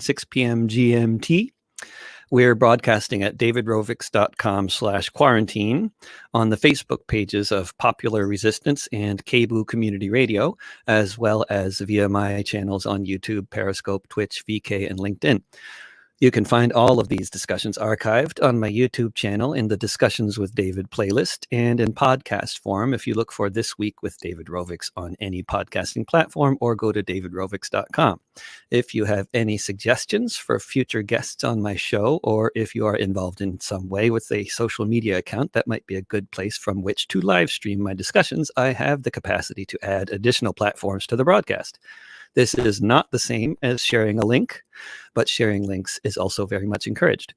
6 p.m. GMT. We're broadcasting at davidrovics.com/quarantine on the Facebook pages of Popular Resistance and KBOO Community Radio, as well as via my channels on YouTube, Periscope, Twitch, VK, and LinkedIn. You can find all of these discussions archived on my YouTube channel in the Discussions with David playlist and in podcast form if you look for This Week with David Rovics on any podcasting platform or go to davidrovics.com. If you have any suggestions for future guests on my show, or if you are involved in some way with a social media account, that might be a good place from which to live stream my discussions. I have the capacity to add additional platforms to the broadcast. This is not the same as sharing a link, but sharing links is also very much encouraged.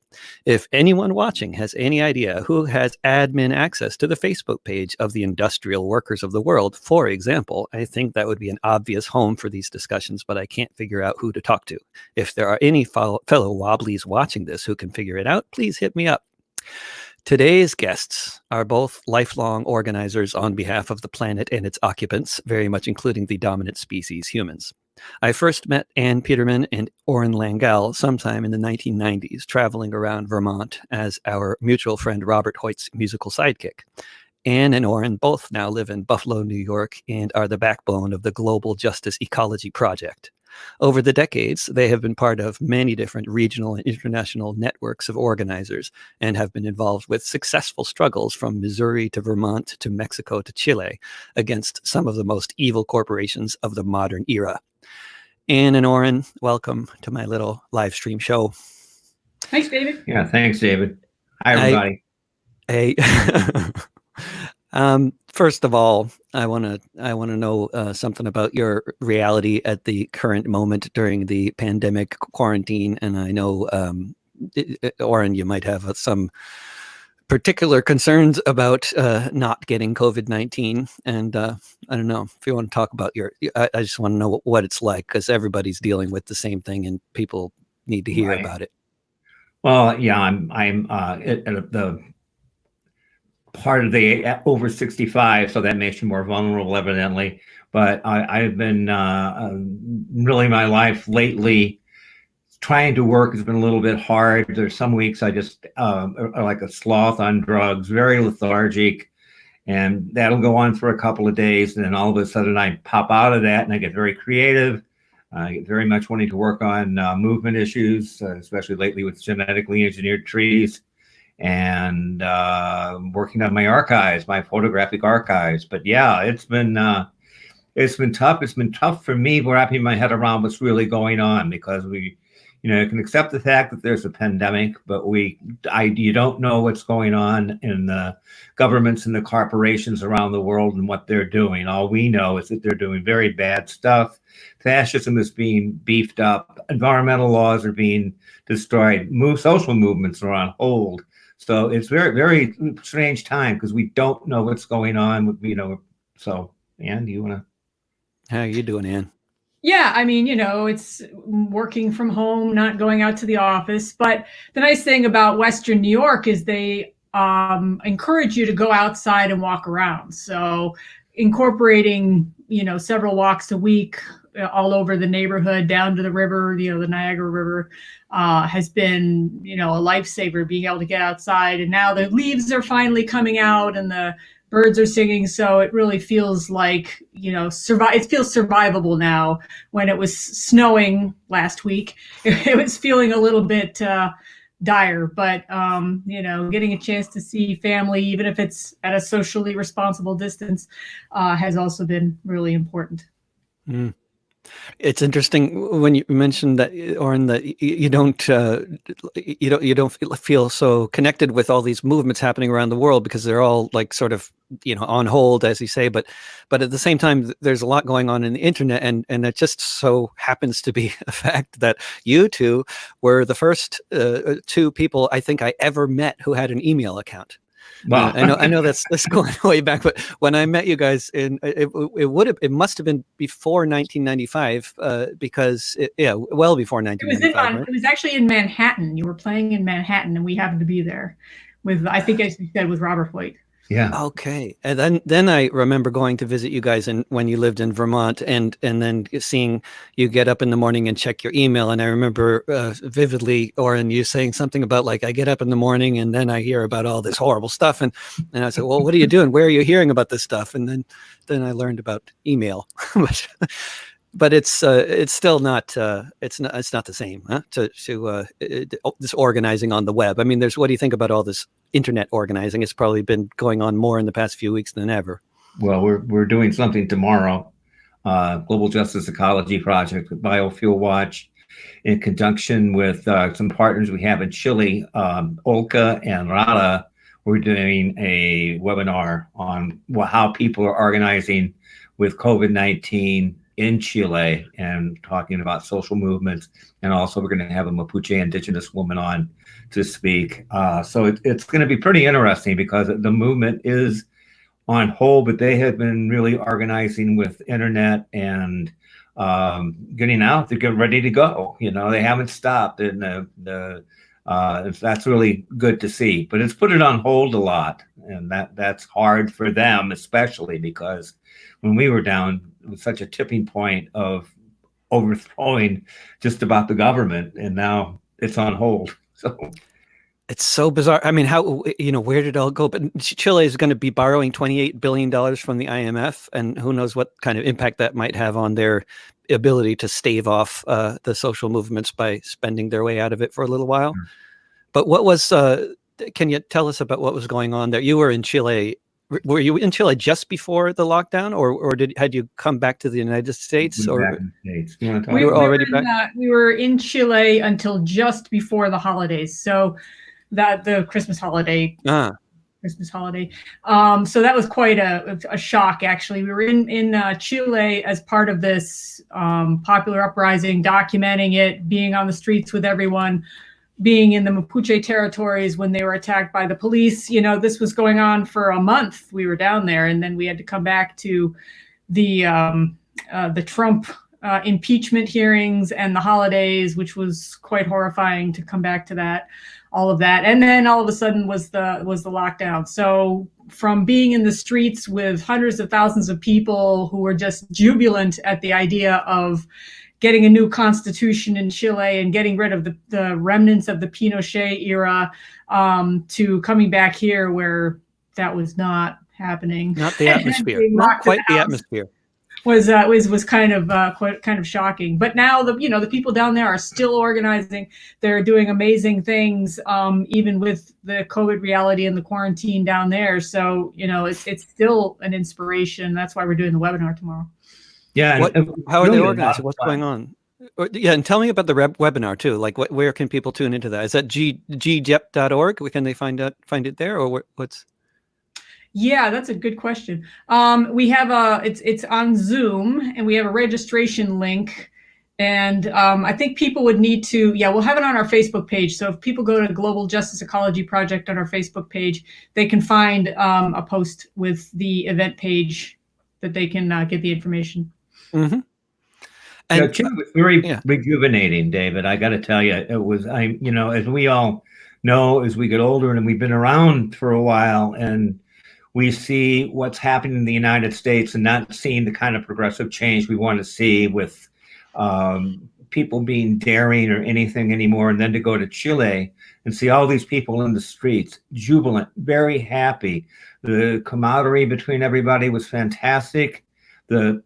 If anyone watching has any idea who has admin access to the Facebook page of the Industrial Workers of the World, for example, I think that would be an obvious home for these discussions, but I can't figure out who to talk to. If there are any fellow Wobblies watching this who can figure it out, please hit me up. Today's guests are both lifelong organizers on behalf of the planet and its occupants, very much including the dominant species, humans. I first met Petermann and Orin Langelle sometime in the 1990s, traveling around Vermont as our mutual friend Robert Hoyt's musical sidekick. Anne and Orin both now live in Buffalo, New York, and are the backbone of the Global Justice Ecology Project. Over the decades, they have been part of many different regional and international networks of organizers and have been involved with successful struggles from Missouri to Vermont to Mexico to Chile against some of the most evil corporations of the modern era. Anne and Orin, welcome to my little live stream show. Thanks, David. Yeah, thanks, David. Hi, everybody. Hey. First of all, I want to know something about your reality at the current moment during the pandemic quarantine. And I know, Orin, you might have some particular concerns about not getting COVID-19. And I don't know if you want to talk about I just want to know what it's like, because everybody's dealing with the same thing and people need to hear about it. Well, yeah, I'm at the part of the over 65, so that makes you more vulnerable, evidently. But I've been really, my life lately, trying to work has been a little bit hard. There's some weeks I just are like a sloth on drugs, very lethargic, and that'll go on for a couple of days, and then all of a sudden I pop out of that and I get very creative. I get very much wanting to work on movement issues, especially lately with genetically engineered trees, and working on my archives, my photographic archives. But yeah, it's been tough. It's been tough for me wrapping my head around what's really going on, because we, you can accept the fact that there's a pandemic, but you don't know what's going on in the governments and the corporations around the world and what they're doing. All we know is that they're doing very bad stuff. Fascism is being beefed up. Environmental laws are being destroyed. Social movements are on hold. So it's very, very strange time because we don't know what's going on. So Anne, do you want to? How are you doing, Anne? Yeah, I mean, it's working from home, not going out to the office. But the nice thing about Western New York is they encourage you to go outside and walk around. So incorporating, several walks a week all over the neighborhood, down to the river, the Niagara River, has been, a lifesaver, being able to get outside. And now the leaves are finally coming out and the birds are singing. So it really feels like, it feels survivable now. When it was snowing last week, it was feeling a little bit dire, but, getting a chance to see family, even if it's at a socially responsible distance, has also been really important. Mm. It's interesting when you mentioned that, Orin, that you don't feel so connected with all these movements happening around the world because they're all like sort of on hold, as you say. But at the same time, there's a lot going on in the internet, and it just so happens to be a fact that you two were the first two people I think I ever met who had an email account. Wow. I know that's going way back, but when I met you guys, it must have been before 1995, because well before 1995. Right? It was actually in Manhattan. You were playing in Manhattan, and we happened to be there with, I think, as you said, with Robert Hoyt. Yeah. Okay. And then I remember going to visit you guys when you lived in Vermont, and then seeing you get up in the morning and check your email. And I remember vividly, Orin, you saying something about like, I get up in the morning and then I hear about all this horrible stuff. And I said, well, what are you doing? Where are you hearing about this stuff? And then I learned about email. But it's still not it's not the same, huh? This organizing on the web. I mean, what do you think about all this internet organizing? It's probably been going on more in the past few weeks than ever. Well, we're doing something tomorrow. Global Justice Ecology Project with Biofuel Watch, in conjunction with some partners we have in Chile, Olca and Rada. We're doing a webinar on how people are organizing with COVID-19 in Chile, and talking about social movements. And also we're going to have a Mapuche indigenous woman on to speak. So it's going to be pretty interesting, because the movement is on hold, but they have been really organizing with internet and getting out to get ready to go. They haven't stopped, and that's really good to see. But it's put it on hold a lot, and that's hard for them, especially because when we were down, it was such a tipping point of overthrowing just about the government, and now it's on hold. So it's so bizarre. I mean, where did it all go? But Chile is going to be borrowing $28 billion from the IMF, and who knows what kind of impact that might have on their ability to stave off the social movements by spending their way out of it for a little while. But can you tell us about what was going on there? You were in Chile. Were you in Chile just before the lockdown, or had you come back to the United States? Or back in the States. You want to talk? We were already back? We were in Chile until just before the holidays. So the Christmas holiday. Christmas holiday. So that was quite a shock, actually. We were in Chile as part of this popular uprising, documenting it, being on the streets with everyone, being in the Mapuche territories when they were attacked by the police. This was going on for a month. We were down there, and then we had to come back to the Trump impeachment hearings and the holidays, which was quite horrifying to come back to all of that. And then all of a sudden was the lockdown. So from being in the streets with hundreds of thousands of people who were just jubilant at the idea of getting a new constitution in Chile and getting rid of the remnants of the Pinochet era, to coming back here where that was not happening. Not the atmosphere. Not quite the atmosphere. Was kind of shocking. But now the people down there are still organizing. They're doing amazing things, even with the COVID reality and the quarantine down there. So it's still an inspiration. That's why we're doing the webinar tomorrow. Yeah. How are they organizing? What's going on? And tell me about the webinar too. Like, where can people tune into that? Is that gjep.org? Can they find it there, or what's? Yeah, that's a good question. We have it's on Zoom, and we have a registration link. And I think people would need to, we'll have it on our Facebook page. So if people go to Global Justice Ecology Project on our Facebook page, they can find a post with the event page that they can get the information. Mm-hmm. And it was very rejuvenating, David. I got to tell you, it was, as we all know, as we get older and we've been around for a while, and we see what's happening in the United States and not seeing the kind of progressive change we want to see with people being daring or anything anymore. And then to go to Chile and see all these people in the streets, jubilant, very happy. The camaraderie between everybody was fantastic. The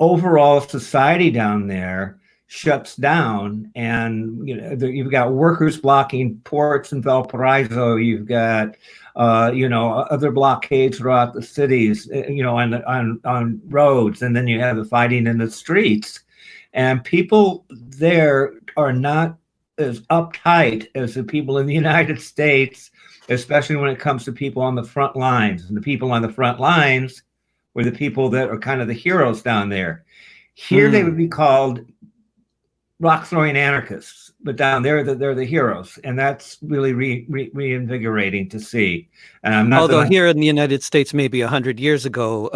overall society down there shuts down, and you've got workers blocking ports in Valparaiso. You've got other blockades throughout the cities, on roads, and then you have the fighting in the streets. And people there are not as uptight as the people in the United States, especially when it comes to people on the front lines. And the people on the front lines were the people that are kind of the heroes down there. Here they would be called rock throwing anarchists. but down there, they're the heroes, and that's really reinvigorating to see. And I'm not. Although here in the United States, maybe 100 years ago,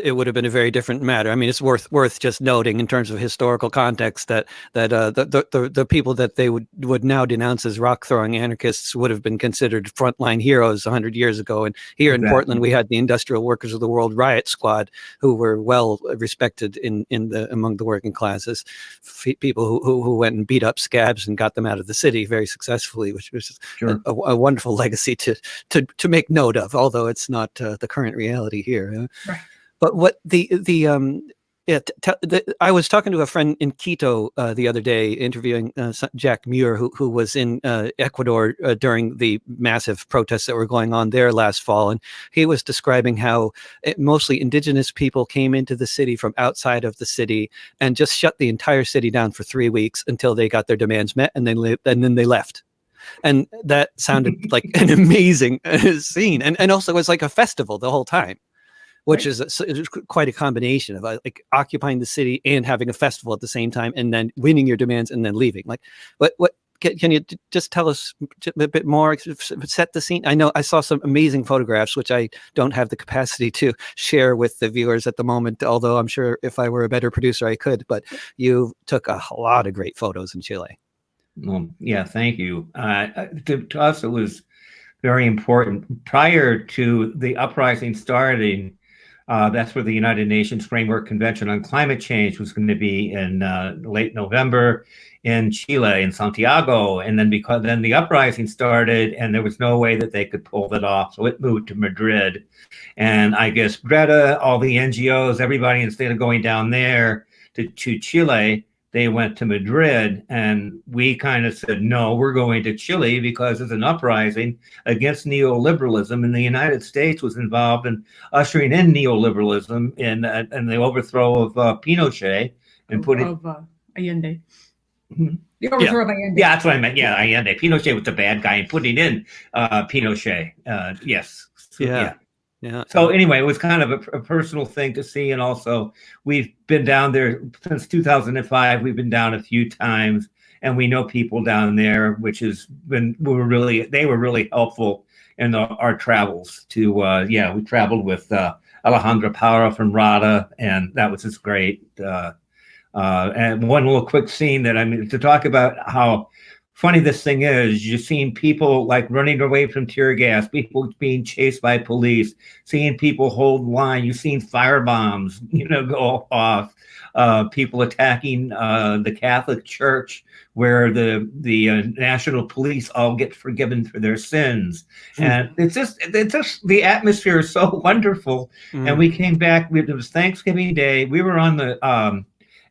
it would have been a very different matter. I mean, it's worth just noting in terms of historical context that the people that they would now denounce as rock throwing anarchists would have been considered frontline heroes 100 years ago. And here in Portland, we had the Industrial Workers of the World Riot Squad, who were well respected among the working classes. People who went and beat up scabs and got them out of the city very successfully, which was a wonderful legacy to make note of, although it's not the current reality here. Right. But what I was talking to a friend in Quito the other day, interviewing Jack Muir, who was in Ecuador during the massive protests that were going on there last fall. And he was describing how mostly indigenous people came into the city from outside of the city and just shut the entire city down for 3 weeks until they got their demands met, and then they left. And that sounded like an amazing scene. And also it was like a festival the whole time, which is quite a combination of like occupying the city and having a festival at the same time, and then winning your demands and then leaving. Like, what can you just tell us a bit more, set the scene? I know I saw some amazing photographs, which I don't have the capacity to share with the viewers at the moment, although I'm sure if I were a better producer, I could. But you took a lot of great photos in Chile. Well, yeah, thank you. To us, it was very important. Prior to the uprising starting, that's where the United Nations Framework Convention on Climate Change was going to be in late November in Chile, in Santiago. And then because the uprising started and there was no way that they could pull that off, so it moved to Madrid. And I guess Greta, all the NGOs, everybody, instead of going down there to Chile, they went to Madrid, and we kind of said, no, we're going to Chile because it's an uprising against neoliberalism, and the United States was involved in ushering in neoliberalism and the overthrow of Pinochet and Allende. The overthrow of Allende. Yeah, that's what I meant. Yeah, Allende. Pinochet was the bad guy, and putting in Pinochet. Yes. So, yeah. So anyway, it was kind of a personal thing to see. And also we've been down there since 2005. We've been down a few times, and we know people down there, which has been, they were really helpful in our travels to, we traveled with Alejandra Parra from RADA, and that was just great. And one little quick scene to talk about how funny this thing is, you're seeing people like running away from tear gas, people being chased by police, seeing people hold line, you've seen firebombs, go off, people attacking the Catholic Church, where the national police all get forgiven for their sins. And it's just the atmosphere is so wonderful. And we came back, it was Thanksgiving Day, we were on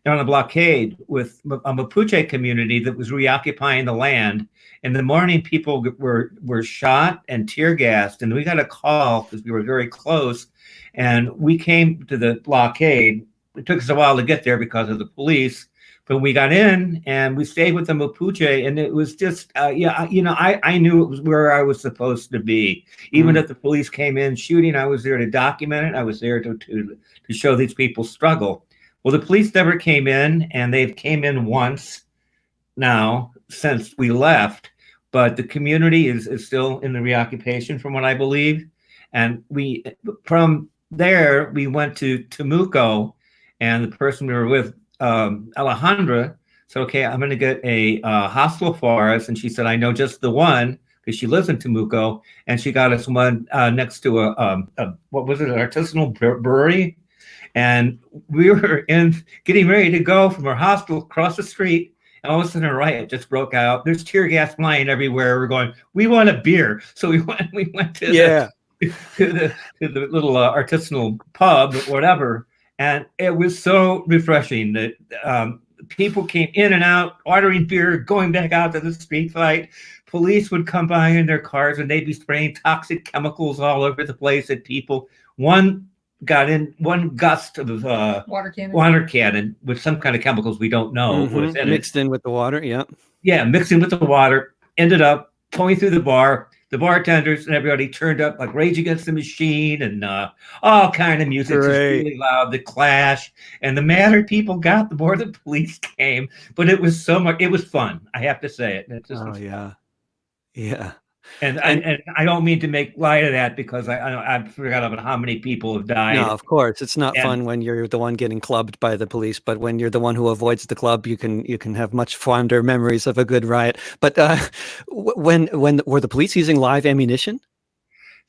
a blockade with a Mapuche community that was reoccupying the land. In the morning, people were shot and tear gassed, and we got a call because we were very close, and we came to the blockade. It took us a while to get there because of the police, but we got in and we stayed with the Mapuche, and it was just, I knew it was where I was supposed to be. Even if the police came in shooting, I was there to document it. I was there to show these people struggle. Well, the police never came in, and they've came in once now since we left, but the community is still in the reoccupation, from what I believe. And from there, we went to Temuco, and the person we were with, Alejandra, said, okay, I'm going to get a hostel for us. And she said, I know just the one, because she lives in Temuco, and she got us one next to what was it, an artisanal brewery. And we were getting ready to go from our hostel across the street, and all of a sudden a riot just broke out. There's tear gas flying everywhere. We're going, we want a beer. So we went to the little artisanal pub or whatever. And it was so refreshing that people came in and out, ordering beer, going back out to the street fight. Police would come by in their cars, and they'd be spraying toxic chemicals all over the place at people. One gust of water cannon with some kind of chemicals we don't know was in mixed in with the water. Mixed in with the water, ended up going through the bar. the bartenders and everybody turned up like Rage Against the Machine and all kind of music, just really loud, the Clash. And the madder people got, the more the police came. But it was so much, it was fun. I have to say it. It just was fun. Yeah. And I don't mean to make light of that because I forgot about how many people have died. No, of course, it's not fun when you're the one getting clubbed by the police, but when you're the one who avoids the club, you can have much fonder memories of a good riot. But when were the police using live ammunition?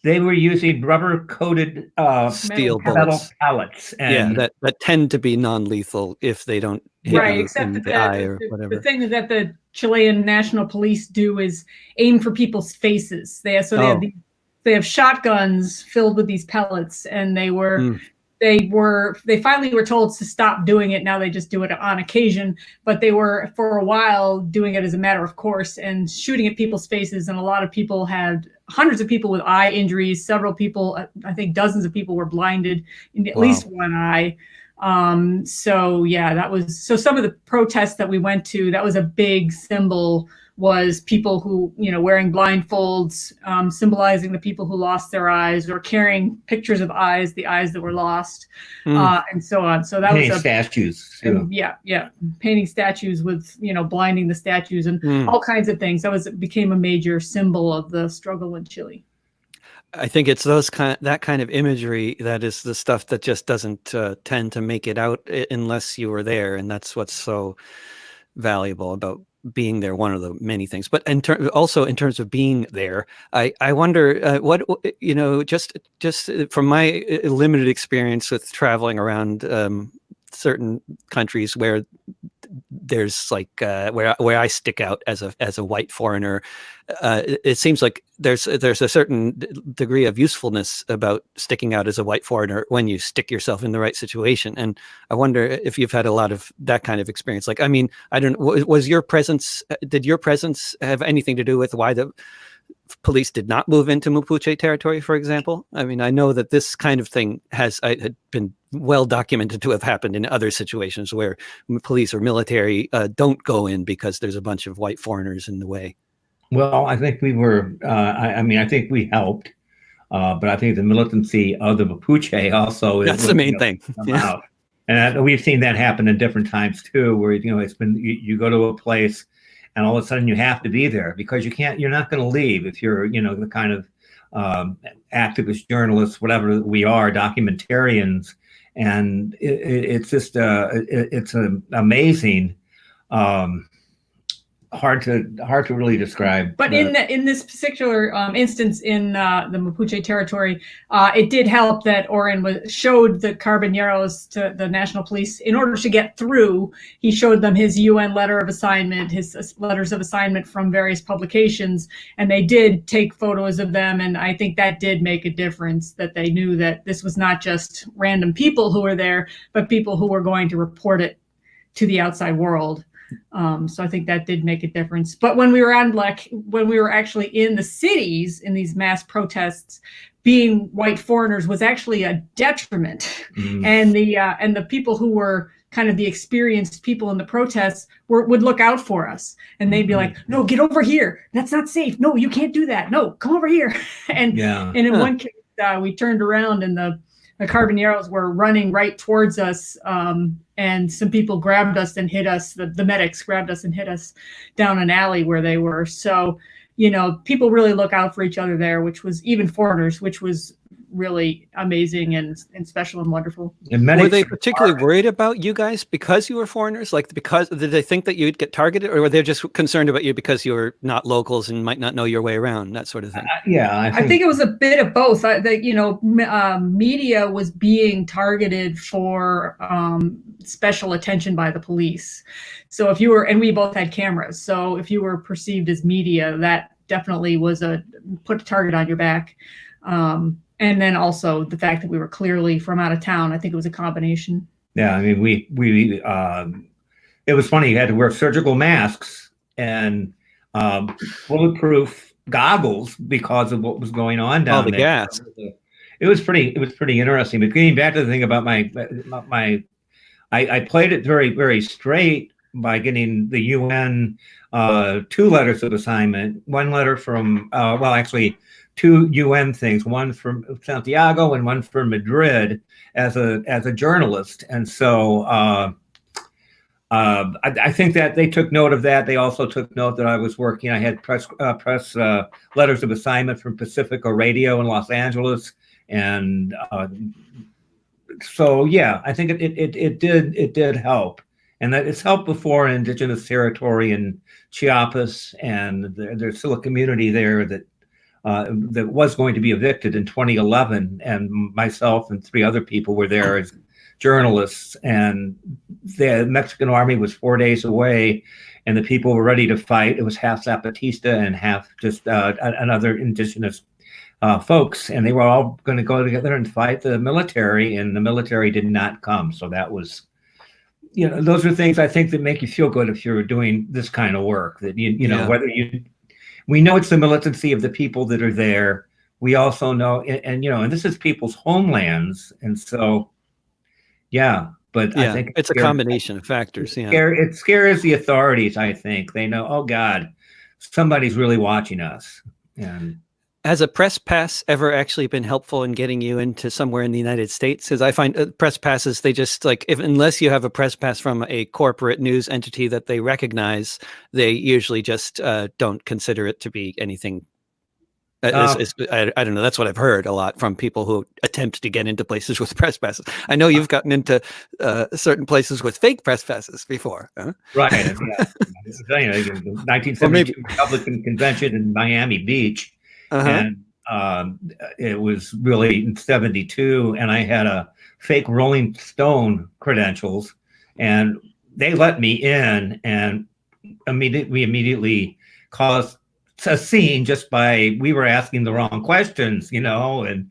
They were using rubber-coated steel metal pellets. And that tend to be non-lethal if they don't hit you in the eye or whatever. The thing that the Chilean National Police do is aim for people's faces. They have shotguns filled with these pellets, and they finally were told to stop doing it. Now they just do it on occasion, but they were for a while doing it as a matter of course and shooting at people's faces. And a lot of people had hundreds of people with eye injuries. Several people, I think dozens of people, were blinded in at least one eye. So some of the protests that we went to, that was a big symbol, was people who, wearing blindfolds, symbolizing the people who lost their eyes, or carrying pictures of the eyes that were lost, and so on. So that painting was statues. Painting statues with, blinding the statues and all kinds of things. Became a major symbol of the struggle in Chile. I think it's that kind of imagery that is the stuff that just doesn't tend to make it out unless you were there, and that's what's so valuable about being there. One of the many things, but also in terms of being there, I wonder what just from my limited experience with traveling around certain countries where there's like where I stick out as a white foreigner, it seems like there's a certain degree of usefulness about sticking out as a white foreigner when you stick yourself in the right situation. And I wonder if you've had a lot of that kind of experience. Like, I mean, I don't. Did your presence have anything to do with why the police did not move into Mapuche territory, for example? I mean, I know that this kind of thing had been well documented to have happened in other situations where police or military don't go in because there's a bunch of white foreigners in the way. Well, I think we were, I think we helped, but I think the militancy of the Mapuche also that's the main thing. Yeah. And we've seen that happen in different times too, where, it's been, you go to a place and all of a sudden you have to be there because you're not going to leave if you're, the kind of activist journalists, whatever we are, documentarians. And it's just, it's an amazing, hard to really describe. But in this particular instance in the Mapuche territory, it did help that Orin showed the Carabineros to the National Police. In order to get through, he showed them his UN letter of assignment, his letters of assignment from various publications, and they did take photos of them. And I think that did make a difference, that they knew that this was not just random people who were there, but people who were going to report it to the outside world. So I think that did make a difference. But when we were actually in the cities in these mass protests, being white foreigners was actually a detriment. And the people who were kind of the experienced people in the protests would look out for us, and they'd be like, "No, get over here. That's not safe. No, you can't do that. No, come over here." And in one case, we turned around and the Carabineros were running right towards us, and some people grabbed us and hit us. The medics grabbed us and hit us down an alley where they were. So, people really look out for each other there, which was, even foreigners, which was really amazing and special and wonderful. And were they particularly worried about you guys because you were foreigners? Like, did they think that you'd get targeted, or were they just concerned about you because you were not locals and might not know your way around, that sort of thing? I think it was a bit of both. Media was being targeted for special attention by the police. So if you were, and we both had cameras, so if you were perceived as media, that definitely was put a target on your back. And then also the fact that we were clearly from out of town. I think it was a combination. Yeah, I mean, we it was funny. You had to wear surgical masks and bulletproof goggles because of what was going on down there. Gas. It was pretty interesting. But getting back to the thing about I played it very, very straight by getting the UN 2 letters of assignment. One letter from, well, actually, 2 UN things, one from Santiago and one from Madrid as a journalist. And so I think that they took note of that. They also took note that I was working. I had press letters of assignment from Pacifica Radio in Los Angeles, and so yeah, I think it did help, and that it's helped before in indigenous territory in Chiapas, and there's still a community there that that was going to be evicted in 2011, and myself and 3 other people were there as journalists, and the Mexican army was 4 days away, and the people were ready to fight. It was half Zapatista and half just another indigenous folks, and they were all going to go together and fight the military, and the military did not come. So that was, those are things I think that make you feel good if you're doing this kind of work, that you know, whether we know it's the militancy of the people that are there. We also know, and this is people's homelands, and so but I think it's a combination of factors. It scares the authorities. I think they know, oh God, somebody's really watching us. And has a press pass ever actually been helpful in getting you into somewhere in the United States? Because I find press passes, they just unless you have a press pass from a corporate news entity that they recognize, they usually just don't consider it to be anything. I don't know. That's what I've heard a lot from people who attempt to get into places with press passes. I know you've gotten into certain places with fake press passes before. Huh? Right. Yeah. The 1972 Republican Convention in Miami Beach. And it was really in 72, and I had a fake Rolling Stone credentials, and they let me in, and we immediately caused a scene just by, we were asking the wrong questions, and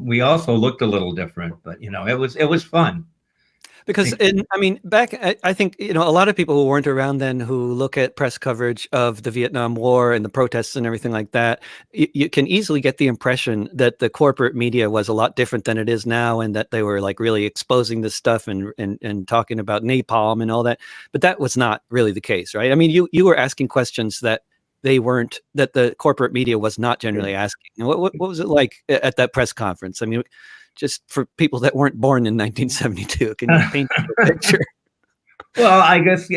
we also looked a little different, but it was fun. Because back, I think, a lot of people who weren't around then who look at press coverage of the Vietnam War and the protests and everything like that, you can easily get the impression that the corporate media was a lot different than it is now, and that they were like really exposing this stuff and talking about napalm and all that. But that was not really the case, right? I mean, you were asking questions that that the corporate media was not generally asking. What was it like at that press conference? I mean, just for people that weren't born in 1972, can you paint a picture? Well, I guess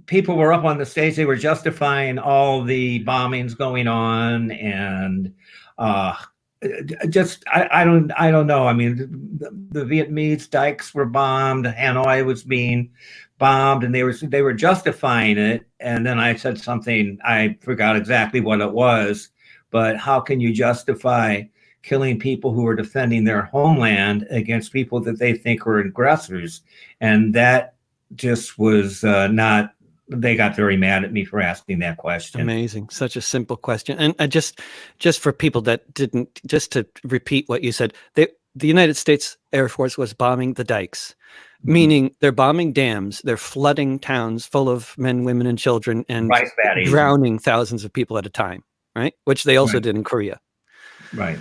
people were up on the stage. They were justifying all the bombings going on, and I don't know. I mean, the Vietnamese dikes were bombed. Hanoi was being bombed, and they were justifying it. And then I said something, I forgot exactly what it was, but how can you justify killing people who are defending their homeland against people that they think are aggressors? And that just was not, they got very mad at me for asking that question. Amazing. Such a simple question. And just for people that didn't, just to repeat what you said, the United States Air Force was bombing the dikes, meaning they're bombing dams, they're flooding towns full of men, women, and children, and drowning thousands of people at a time, right? Which they also did in Korea. Right.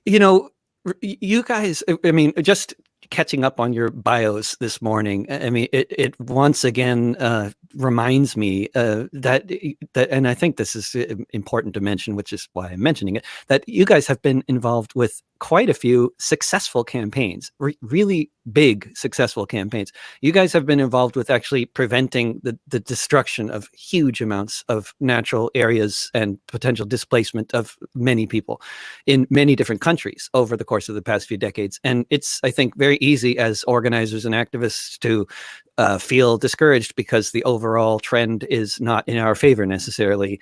You guys, I mean, just catching up on your bios this morning, I mean, it once again reminds me that, and I think this is important to mention, which is why I'm mentioning it, that you guys have been involved with quite a few successful campaigns, really big successful campaigns. You guys have been involved with actually preventing the destruction of huge amounts of natural areas and potential displacement of many people in many different countries over the course of the past few decades. And it's, I think, very easy as organizers and activists to feel discouraged because the overall trend is not in our favor necessarily.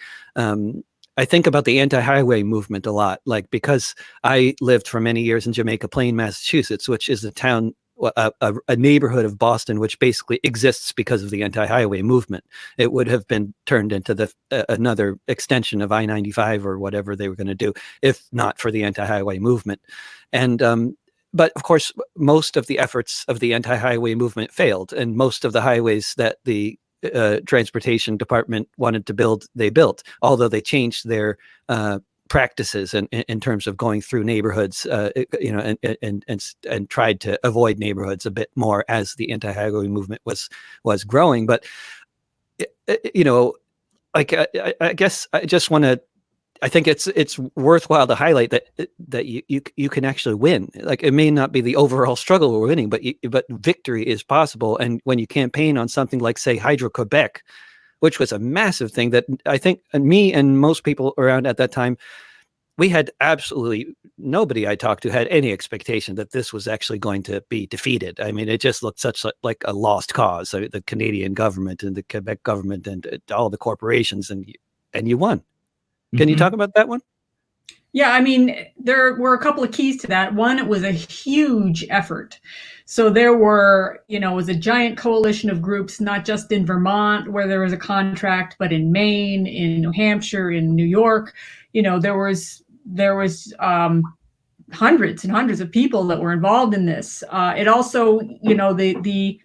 I think about the anti-highway movement a lot, like, because I lived for many years in Jamaica Plain, Massachusetts, which is a town, a neighborhood of Boston, which basically exists because of the anti-highway movement. It would have been turned into another extension of I-95 or whatever they were going to do, if not for the anti-highway movement. And but of course, most of the efforts of the anti-highway movement failed, and most of the highways that the transportation department wanted to build, they built, although they changed their practices in terms of going through neighborhoods, and tried to avoid neighborhoods a bit more as the anti-highway movement was growing. But I guess I just want to. I think it's worthwhile to highlight that you can actually win. Like, it may not be the overall struggle we're winning, but victory is possible. And when you campaign on something like, say, Hydro-Quebec, which was a massive thing that I think me and most people around at that time, we had absolutely nobody I talked to had any expectation that this was actually going to be defeated. I mean, it just looked such like a lost cause. The Canadian government and the Quebec government and all the corporations, and you won. Can you talk about that one? Yeah, I mean, there were a couple of keys to that. One, it was a huge effort. So there were, it was a giant coalition of groups, not just in Vermont where there was a contract, but in Maine, in New Hampshire, in New York. There was hundreds and hundreds of people that were involved in this. It also, the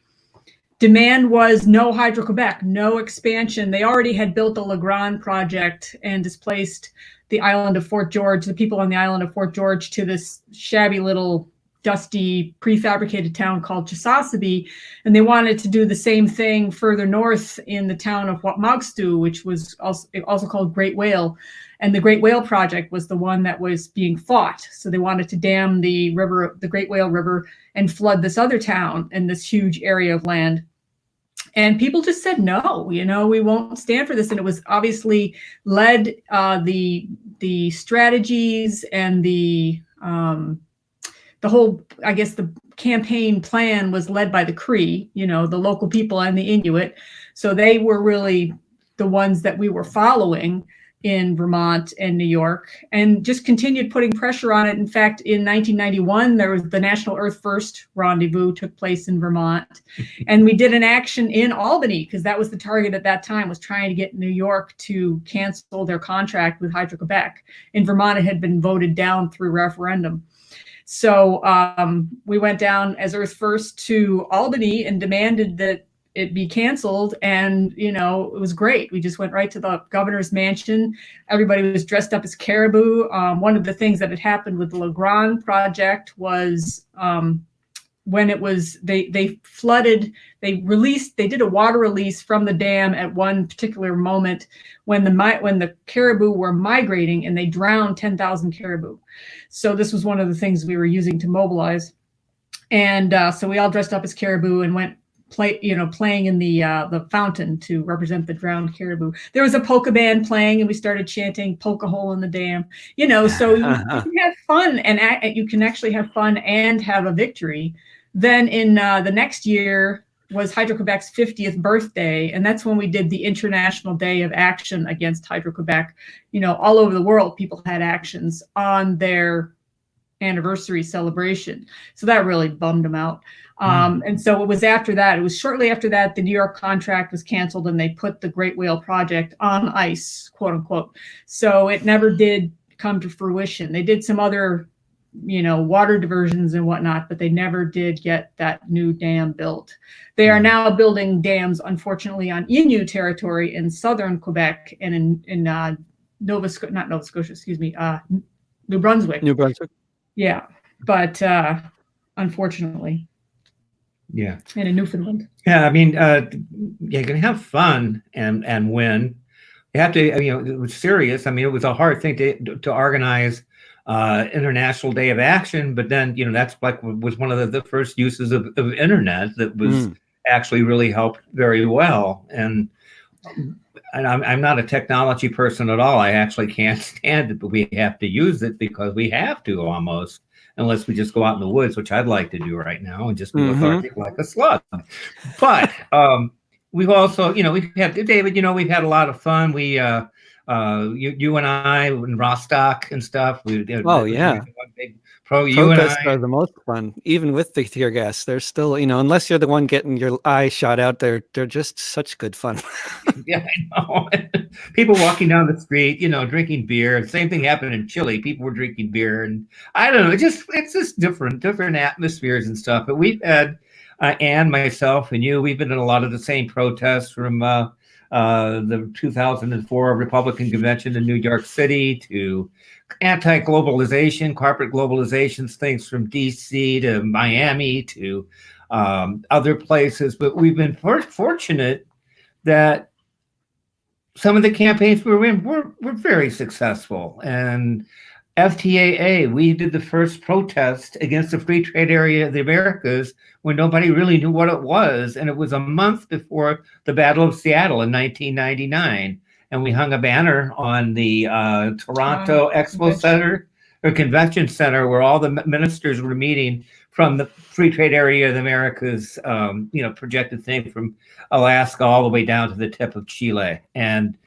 demand was no Hydro-Quebec, no expansion. They already had built the La Grande project and displaced the island of Fort George, the people on the island of Fort George, to this shabby little dusty prefabricated town called Chisasibi. And they wanted to do the same thing further north in the town of Wapmagstu, which was also called Great Whale. And the Great Whale project was the one that was being fought. So they wanted to dam the river, the Great Whale River, and flood this other town in this huge area of land. And people just said, no, we won't stand for this. And it was obviously led, the strategies and the whole, I guess, the campaign plan was led by the Cree, the local people and the Inuit. So they were really the ones that we were following in Vermont and New York, and just continued putting pressure on it. In fact, in 1991, there was the National Earth First Rendezvous took place in Vermont. And we did an action in Albany, because that was the target at that time, was trying to get New York to cancel their contract with Hydro-Quebec. In Vermont, it had been voted down through referendum. So we went down as Earth First to Albany and demanded that it be canceled. And, it was great. We just went right to the governor's mansion. Everybody was dressed up as caribou. One of the things that had happened with the La Grande project was when it was, they flooded, they did a water release from the dam at one particular moment when the caribou were migrating, and they drowned 10,000 caribou. So this was one of the things we were using to mobilize. And so we all dressed up as caribou and went playing in the fountain to represent the drowned caribou. There was a polka band playing, and we started chanting "Poke a hole in the dam." So you can have fun, and you can actually have fun and have a victory. Then in the next year was Hydro-Quebec's 50th birthday, and that's when we did the International Day of Action against Hydro-Quebec. All over the world, people had actions on their anniversary celebration. So that really bummed them out. And so it was shortly after that, the New York contract was canceled, and they put the Great Whale project on ice, quote unquote. So it never did come to fruition. They did some other, water diversions and whatnot, but they never did get that new dam built. They are now building dams, unfortunately, on Innu territory in southern Quebec and in New Brunswick. New Brunswick. Yeah, but unfortunately. Yeah. And in Newfoundland. Yeah, I mean, you can have fun and win. You have to, it was serious. I mean, it was a hard thing to organize International Day of Action, but then, that's was one of the first uses of internet that was actually really helped very well. And I'm not a technology person at all. I actually can't stand it, but we have to use it because we have to almost. Unless we just go out in the woods, which I'd like to do right now and just be lethargic like a slug. But we've also, we've had, David, we've had a lot of fun. We, you and I in Rostock and stuff. Big Protests are the most fun, even with the tear gas. They're still, unless you're the one getting your eye shot out, they're just such good fun. Yeah, I know. People walking down the street, drinking beer. Same thing happened in Chile. People were drinking beer, and I don't know. It's just different atmospheres and stuff. But we've had Anne, myself, and you. We've been in a lot of the same protests from the 2004 Republican convention in New York City, to anti-globalization, corporate globalization, things from DC to Miami to other places. But we've been fortunate that some of the campaigns we were in were very successful. And FTAA, we did the first protest against the free trade area of the Americas when nobody really knew what it was. And it was a month before the Battle of Seattle in 1999. And we hung a banner on the Toronto Expo Center or Convention Center where all the ministers were meeting from the free trade area of the Americas, projected thing from Alaska all the way down to the tip of Chile. And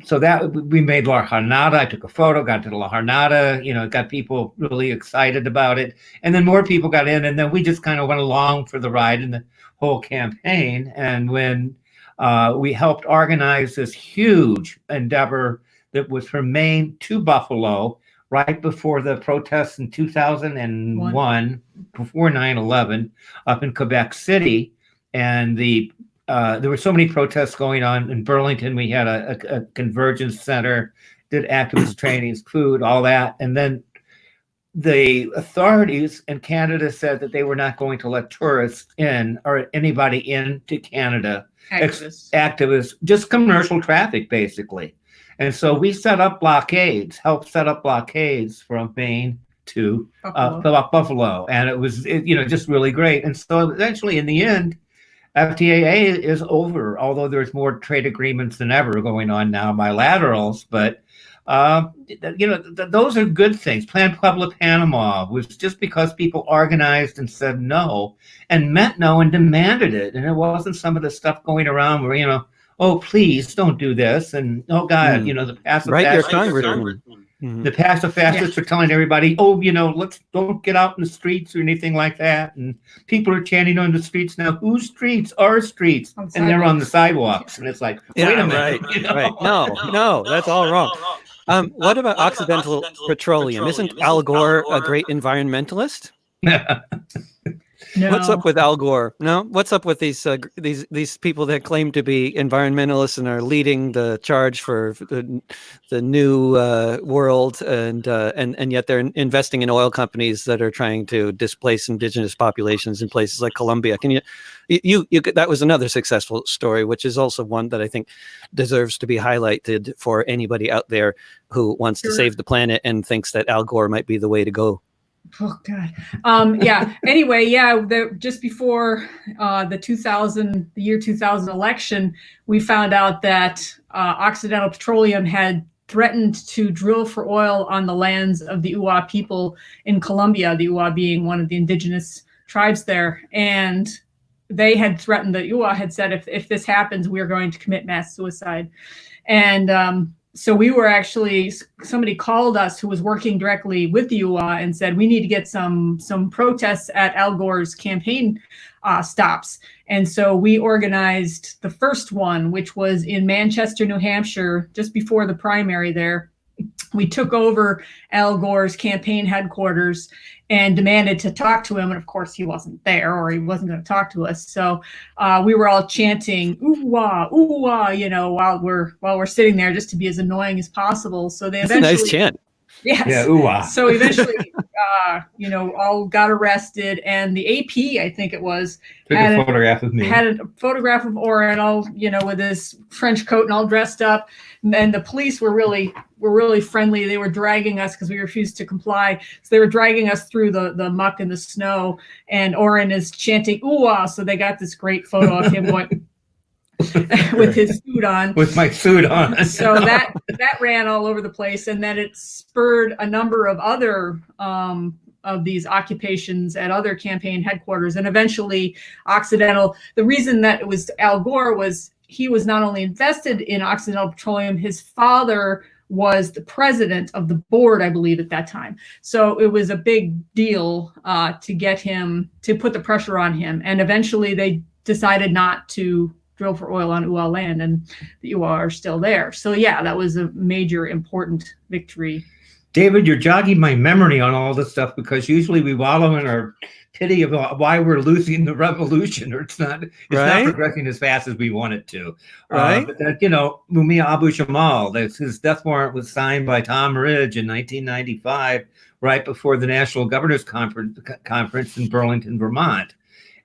so that we made La Jornada. I took a photo, got to La Jornada, got people really excited about it. And then more people got in, and then we just kind of went along for the ride in the whole campaign. And when we helped organize this huge endeavor that was from Maine to Buffalo, right before the protests in 2001, before 9/11, up in Quebec City. And there were so many protests going on in Burlington. We had a convergence center, did activist trainings, food, all that. And then the authorities in Canada said that they were not going to let tourists in or anybody into Canada. Activists, just commercial traffic, basically. And so we helped set up blockades from Maine to Buffalo. And it was, just really great. And so eventually, in the end, FTAA is over, although there's more trade agreements than ever going on now, bilaterals. But, those are good things. Plan Puebla Panama was just because people organized and said no and meant no and demanded it. And it wasn't some of the stuff going around where, oh, please don't do this. And, oh, God, the passive fascists. The passive fascists are telling everybody, oh, let's don't get out in the streets or anything like that. And people are chanting on the streets now, whose streets? Our streets. And they're on the sidewalks. And it's like, wait a minute. Right. No, that's all wrong. What about Occidental Petroleum? Isn't Al Gore a great environmentalist? No. What's up with Al Gore? No, what's up with these people that claim to be environmentalists and are leading the charge for the new world, and yet they're investing in oil companies that are trying to displace indigenous populations in places like Colombia? Can you that was another successful story, which is also one that I think deserves to be highlighted for anybody out there who wants to save the planet and thinks that Al Gore might be the way to go. Oh God. Anyway, just before the year 2000 election, we found out that Occidental Petroleum had threatened to drill for oil on the lands of the Uwa people in Colombia, the Uwa being one of the indigenous tribes there. And they had threatened, the Uwa had said, if this happens, we are going to commit mass suicide. And so we were actually, somebody called us who was working directly with the UA and said, we need to get some protests at Al Gore's campaign stops. And so we organized the first one, which was in Manchester, New Hampshire, just before the primary there. We took over Al Gore's campaign headquarters and demanded to talk to him. And of course, he wasn't there, or he wasn't going to talk to us. So we were all chanting, ooh-wah, ooh-wah, while we're sitting there, just to be as annoying as possible. So they eventually— That's a nice chant. Yes. Yeah, ooh-wah. So eventually, all got arrested. And the AP, I think it was, had a photograph of me. Had a photograph of Orin, all, with his French coat and all dressed up. And the police were really friendly. They were dragging us because we refused to comply. So they were dragging us through the muck and the snow. And Orin is chanting, ooh-ah. So they got this great photo of him going with his suit on. With my suit on. So that ran all over the place. And then it spurred a number of other of these occupations at other campaign headquarters. And eventually Occidental, the reason that it was Al Gore was he was not only invested in Occidental Petroleum, his father was the president of the board, I believe, at that time. So it was a big deal to get him, to put the pressure on him. And eventually they decided not to drill for oil on UA land, and the UA are still there. So yeah, that was a major important victory. David, you're jogging my memory on all this stuff, because usually we wallow in our pity of why we're losing the revolution, or it's not Right? progressing as fast as we want it to. Right? But that, Mumia Abu Jamal, his death warrant was signed by Tom Ridge in 1995, right before the National Governors Conference in Burlington, Vermont.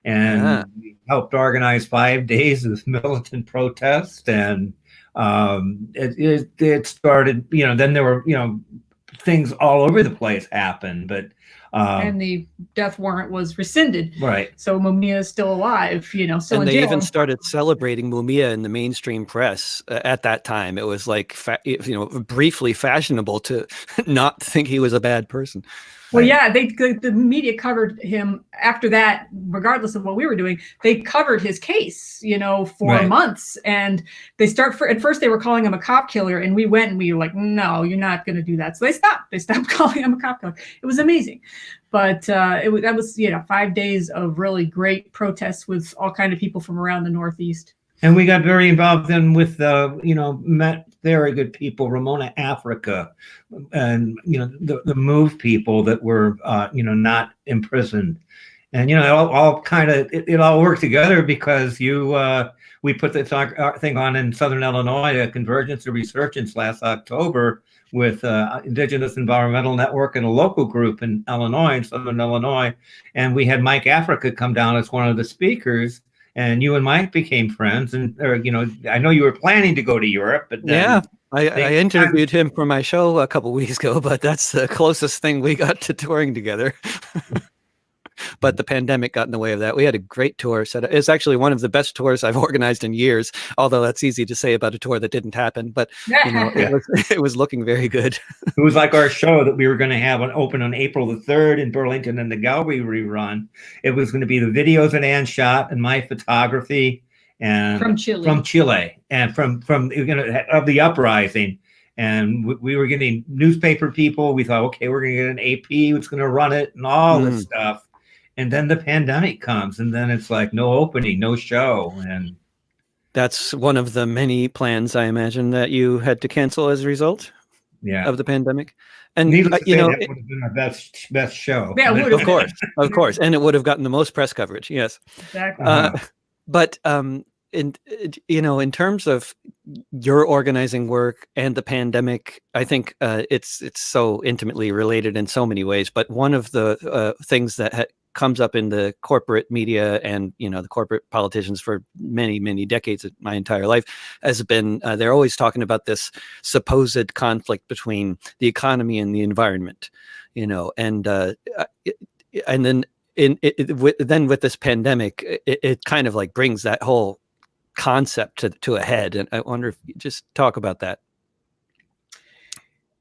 And we helped organize 5 days of militant protest, and it started, then there were, things all over the place happened, but and the death warrant was rescinded. Right. So Mumia is still alive, still and in they jail. even started celebrating Mumia in the mainstream press at that time. It was like, briefly fashionable to not think he was a bad person. Well, yeah, the media covered him after that, regardless of what we were doing. They covered his case, for months. And at first they were calling him a cop killer, and we went and we were like, no, you're not going to do that. So they stopped calling him a cop killer. It was amazing. But that was 5 days of really great protests with all kinds of people from around the Northeast. And we got very involved then with, met very good people, Ramona Africa, and, the MOVE people that were, not imprisoned. And, it all worked together, because we put this thing on in Southern Illinois, a Convergence of Resurgence last October, with Indigenous Environmental Network and a local group in Illinois, in Southern Illinois. And we had Mike Africa come down as one of the speakers. And you and Mike became friends, and I know you were planning to go to Europe, but then I interviewed him for my show a couple weeks ago, but that's the closest thing we got to touring together. But the pandemic got in the way of that. We had a great tour set up. It's actually one of the best tours I've organized in years, although that's easy to say about a tour that didn't happen. But it was looking very good. It was like our show that we were going to have open on April the 3rd in Burlington, and the gallery rerun. It was going to be the videos that Ann shot and my photography, and from Chile, and from of the uprising. And we were getting newspaper people. We thought, okay, we're going to get an AP who's going to run it and all this stuff. And then the pandemic comes, and then it's like no opening, no show. And that's one of the many plans, I imagine, that you had to cancel as a result of the pandemic. And needless to say, that would have been our best show. Yeah, of course, and it would have gotten the most press coverage. Yes, exactly. But in terms of your organizing work and the pandemic, I think it's so intimately related in so many ways. But one of the things that comes up in the corporate media and the corporate politicians for many, many decades, my entire life, has been they're always talking about this supposed conflict between the economy and the environment, and then with this pandemic, it kind of like brings that whole concept to a head. And I wonder if you just talk about that.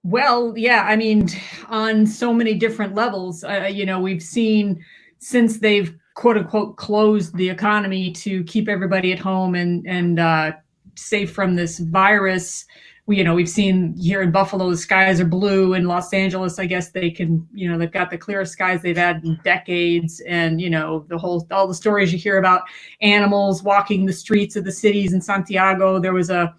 Well, yeah, I mean, on so many different levels, we've seen, since they've quote unquote closed the economy to keep everybody at home and safe from this virus. We've seen here in Buffalo, the skies are blue. In Los Angeles, I guess they can, they've got the clearest skies they've had in decades. And, all the stories you hear about animals walking the streets of the cities in Santiago. There was a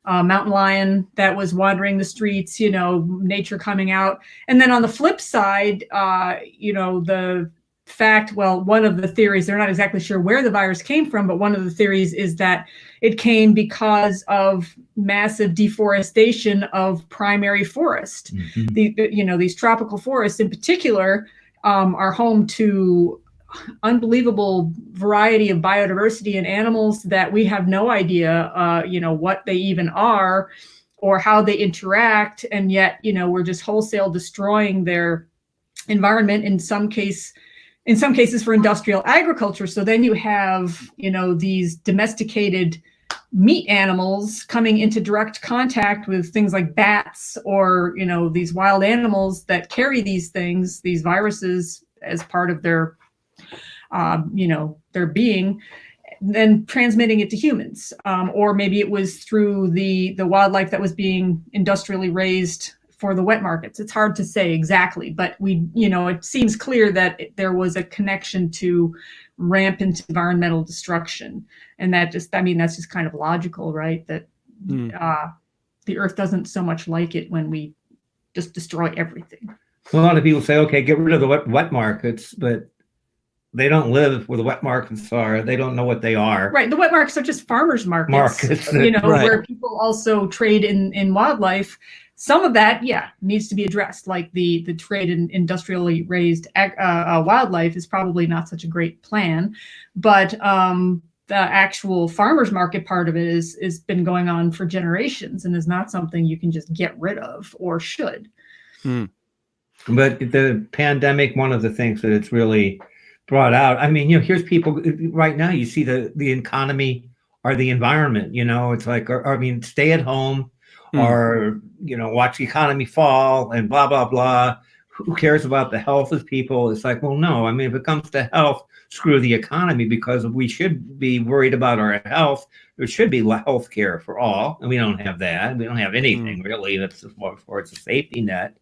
mountain lion that was wandering the streets, nature coming out. And then on the flip side, the fact, one of the theories, they're not exactly sure where the virus came from, but one of the theories is that it came because of massive deforestation of primary forest. Mm-hmm. These tropical forests in particular are home to unbelievable variety of biodiversity and animals that we have no idea, what they even are or how they interact. And yet, we're just wholesale destroying their environment in some cases for industrial agriculture. So then you have, these domesticated meat animals coming into direct contact with things like bats or, these wild animals that carry these things, these viruses as part of their their being, then transmitting it to humans. Or maybe it was through the wildlife that was being industrially raised for the wet markets. It's hard to say exactly, but it seems clear that there was a connection to rampant environmental destruction. And that's just kind of logical, right? That the earth doesn't so much like it when we just destroy everything. A lot of people say, okay, get rid of the wet markets, but they don't live where the wet markets are. They don't know what they are. Right. The wet markets are just farmers markets, right. Where people also trade in wildlife. Some of that, needs to be addressed. Like the trade in industrially raised wildlife is probably not such a great plan, but the actual farmers market part of it is been going on for generations and is not something you can just get rid of or should. But the pandemic, one of the things that it's really brought out, I mean, here's people right now, you see the economy or the environment, it's like, stay at home or, watch the economy fall and blah, blah, blah. Who cares about the health of people? It's like, well, no, if it comes to health, screw the economy, because we should be worried about our health. There should be health care for all, and we don't have that. We don't have anything really that's for it's a safety net.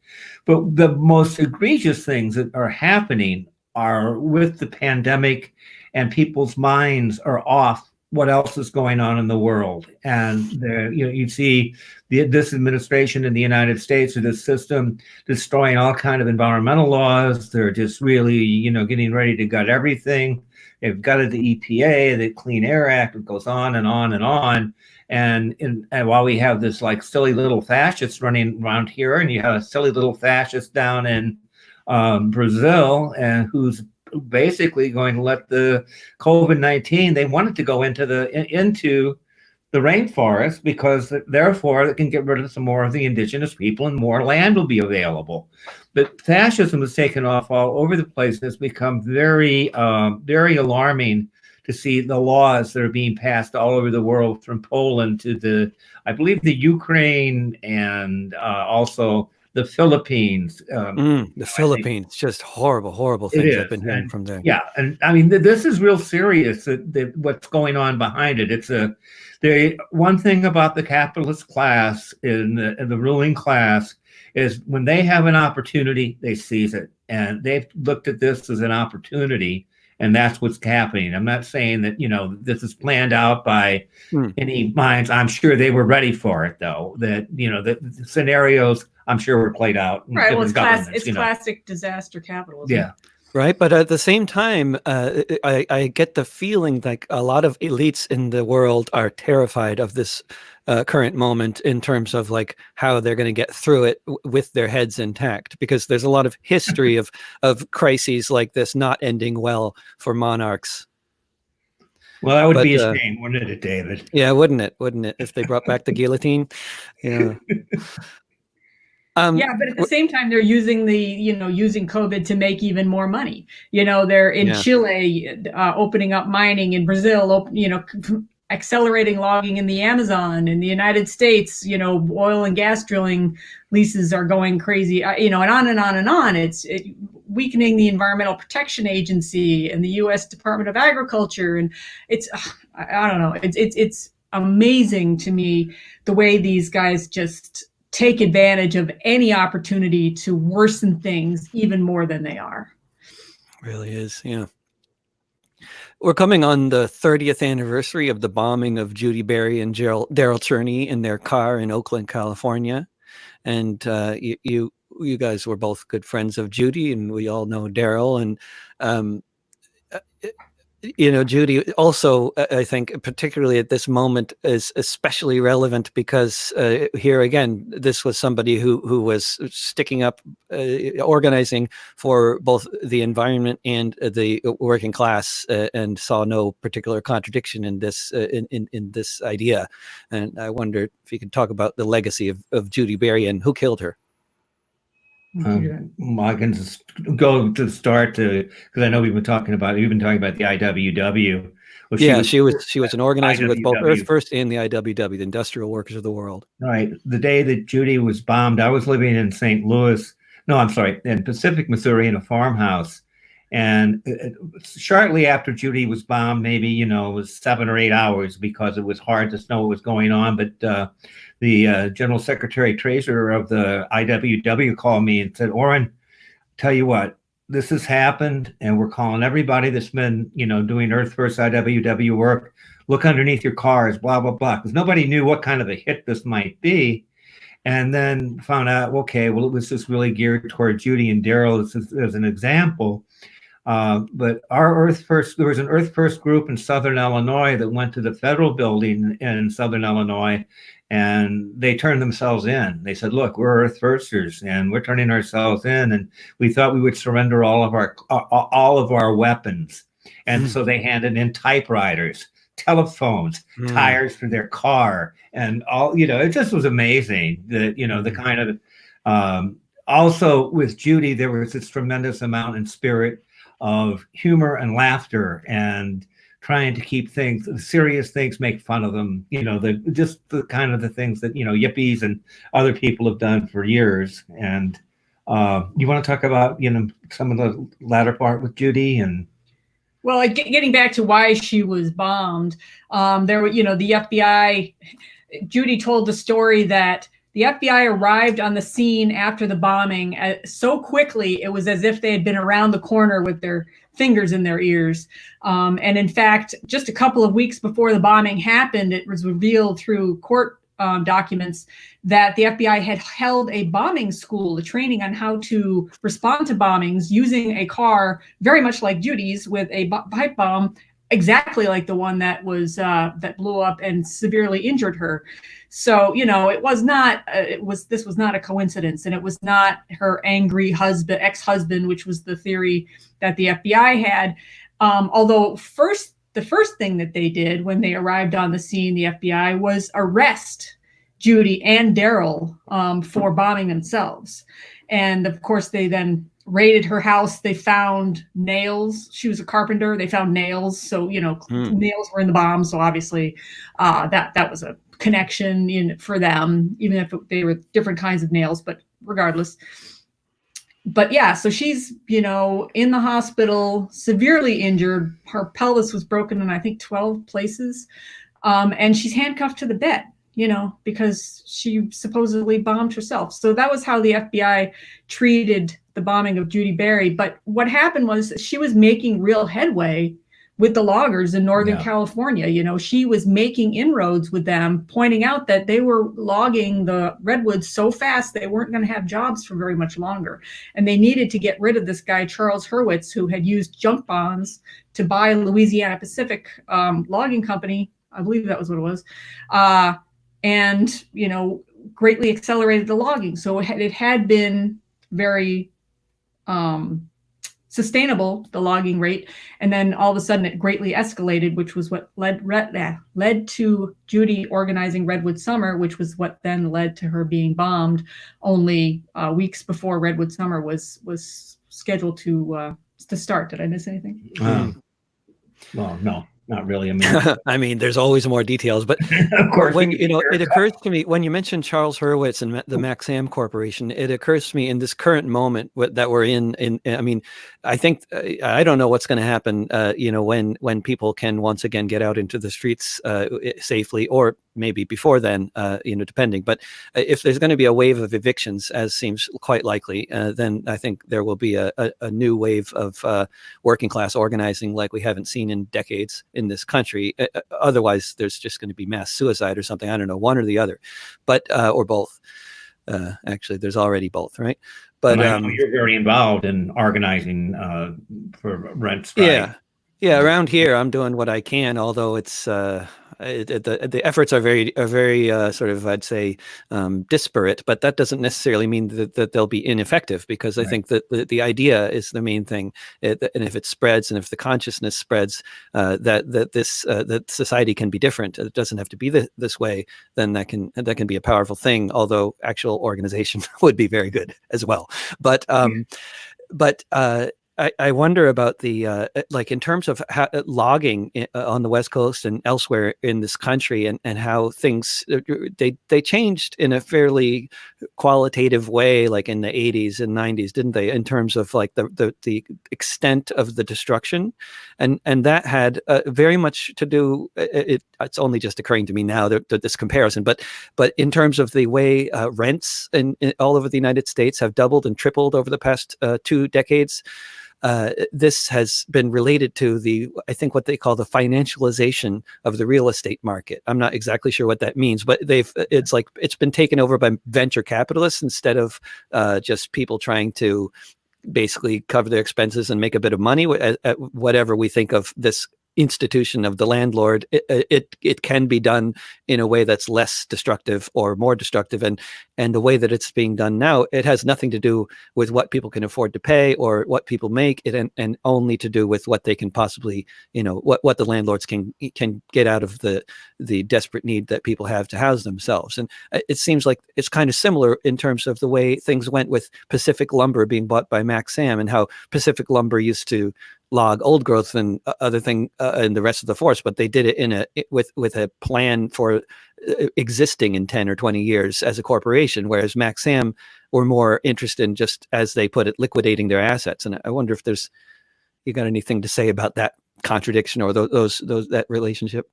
But the most egregious things that are happening are with the pandemic, and people's minds are off what else is going on in the world. And you see this administration in the United States, or this system, destroying all kind of environmental laws. They're just really, getting ready to gut everything. They've gutted the EPA, the Clean Air Act. It goes on and on and on. And while we have this like silly little fascist running around here, and you have a silly little fascist down in Brazil, and who's basically going to let the COVID-19, they wanted to go into the rainforest, because therefore it can get rid of some more of the indigenous people and more land will be available. But fascism has taken off all over the place, and it's become very, very alarming to see the laws that are being passed all over the world, from Poland to I believe the Ukraine, and also the Philippines. The Philippines, just horrible things I've been hearing from there. Yeah, and this is real serious. What's going on behind it? It's the one thing about the capitalist class in the ruling class is when they have an opportunity, they seize it, and they've looked at this as an opportunity. And that's what's happening. I'm not saying that, this is planned out by any minds. I'm sure they were ready for it, though. That, the scenarios, I'm sure, were played out. Right. Well, it's classic disaster capitalism. Yeah. Right. But at the same time, I get the feeling like a lot of elites in the world are terrified of this current moment, in terms of like how they're going to get through it with their heads intact, because there's a lot of history of crises like this not ending well for monarchs. Well, that would be a shame, wouldn't it, David? Yeah, wouldn't it, if they brought back the guillotine? Yeah. But at the same time, they're using using COVID to make even more money. They're in Chile, opening up mining, in Brazil, accelerating logging in the Amazon. In the United States, oil and gas drilling leases are going crazy, and on and on and on. It's weakening the Environmental Protection Agency and the U.S. Department of Agriculture. And it's, I don't know, it's amazing to me the way these guys just take advantage of any opportunity to worsen things even more than they are. Really is, yeah. We're coming on the 30th anniversary of the bombing of Judy Berry and Daryl Cherney in their car in Oakland, California. And you guys were both good friends of Judy, and we all know Daryl. And Judy also, I think, particularly at this moment, is especially relevant because here again, this was somebody who was sticking up, organizing for both the environment and the working class, and saw no particular contradiction in this in this idea. And I wonder if you could talk about the legacy of Judy Berry and who killed her. I can just go to the start because I know you've been talking about the IWW. Well, she was an organizer with both Earth First and the IWW, the Industrial Workers of the World. Right. The day that Judy was bombed, I was living in in Pacific, Missouri, in a farmhouse. And shortly after Judy was bombed, maybe, it was 7 or 8 hours, because it was hard to know what was going on. But the General Secretary Treasurer of the IWW called me and said, "Orin, tell you what, this has happened, and we're calling everybody that's been, doing Earth First IWW work. Look underneath your cars, blah, blah, blah," because nobody knew what kind of a hit this might be. and then found out, okay, well, it was just really geared toward Judy and Daryl as an example. But there was an Earth First group in Southern Illinois that went to the federal building in Southern Illinois, and they turned themselves in. They said, look, we're Earth Firsters, and we're turning ourselves in, and we thought we would surrender all of our weapons. And so they handed in typewriters, telephones, tires for their car, and all, it just was amazing that, the kind of, also with Judy, there was this tremendous amount in spirit of humor and laughter, and trying to keep serious things, make fun of them, the kind of the things that, yippies and other people have done for years. And you want to talk about, some of the latter part with Judy? And well, getting back to why she was bombed, there were, the FBI, Judy told the story that the FBI arrived on the scene after the bombing so quickly, it was as if they had been around the corner with their fingers in their ears. And in fact, just a couple of weeks before the bombing happened, it was revealed through court documents that the FBI had held a bombing school, a training on how to respond to bombings using a car very much like Judy's with a pipe bomb, exactly like the one that was that blew up and severely injured her. So, this was not a coincidence, and it was not her angry ex-husband, which was the theory that the FBI had. Although the first thing that they did when they arrived on the scene, the FBI, was arrest Judy and Daryl for bombing themselves. And of course, they then raided her house. They found nails. She was a carpenter. They found nails. So, nails were in the bomb. So obviously that was a connection for them, even if they were different kinds of nails, but regardless. But yeah, so she's, in the hospital, severely injured. Her pelvis was broken in, I think, 12 places. And she's handcuffed to the bed, because she supposedly bombed herself. So that was how the FBI treated the bombing of Judy Berry. But what happened was she was making real headway with the loggers in Northern California. She was making inroads with them, pointing out that they were logging the redwoods so fast they weren't going to have jobs for very much longer. And they needed to get rid of this guy, Charles Hurwitz, who had used junk bonds to buy Louisiana Pacific Logging Company. I believe that was what it was. And, greatly accelerated the logging. So it had been very sustainable, the logging rate, and then all of a sudden it greatly escalated, which was what led to Judy organizing Redwood Summer, which was what then led to her being bombed only weeks before Redwood Summer was scheduled to start. Did I miss anything? Well, no. Not really. I mean, there's always more details, but of course, when it occurs to me when you mentioned Charles Hurwitz and the Maxam Corporation, it occurs to me in this current moment that we're in. I mean, I think I don't know what's going to happen. When people can once again get out into the streets safely, or maybe before then, depending. But if there's going to be a wave of evictions, as seems quite likely, then I think there will be a new wave of working class organizing like we haven't seen in decades in this country. Otherwise, there's just going to be mass suicide or something. I don't know, one or the other, but or both. Actually, there's already both, right? But you're very involved in organizing for rent strike. Yeah. Around here, I'm doing what I can, although it's the efforts are very sort of, I'd say, disparate, but that doesn't necessarily mean that they'll be ineffective, because I think that the idea is the main thing. And if it spreads, and if the consciousness spreads, that society can be different, it doesn't have to be this way, then that can be a powerful thing. Although actual organization would be very good as well. But I wonder about the like in terms of how, logging on the West Coast and elsewhere in this country, and how things they changed in a fairly qualitative way, like in the 80s and 90s, didn't they? In terms of like the extent of the destruction, and that had very much to do. It's only just occurring to me now that this comparison, but in terms of the way rents in all over the United States have doubled and tripled over the past 2 decades. this has been related to I think what they call the financialization of the real estate market. I'm not exactly sure what that means, but it's been taken over by venture capitalists instead of just people trying to basically cover their expenses and make a bit of money at whatever we think of this institution of the landlord. It can be done in a way that's less destructive or more destructive, and the way that it's being done now, it has nothing to do with what people can afford to pay or what people make it, and only to do with what they can possibly, what the landlords can get out of the desperate need that people have to house themselves. And it seems like it's kind of similar in terms of the way things went with Pacific Lumber being bought by Maxam, and how Pacific Lumber used to log old growth and other thing in the rest of the forest, but they did it with a plan for existing in 10 or 20 years as a corporation, whereas Maxam were more interested in, just as they put it, liquidating their assets. And I wonder if you got anything to say about that contradiction or that relationship?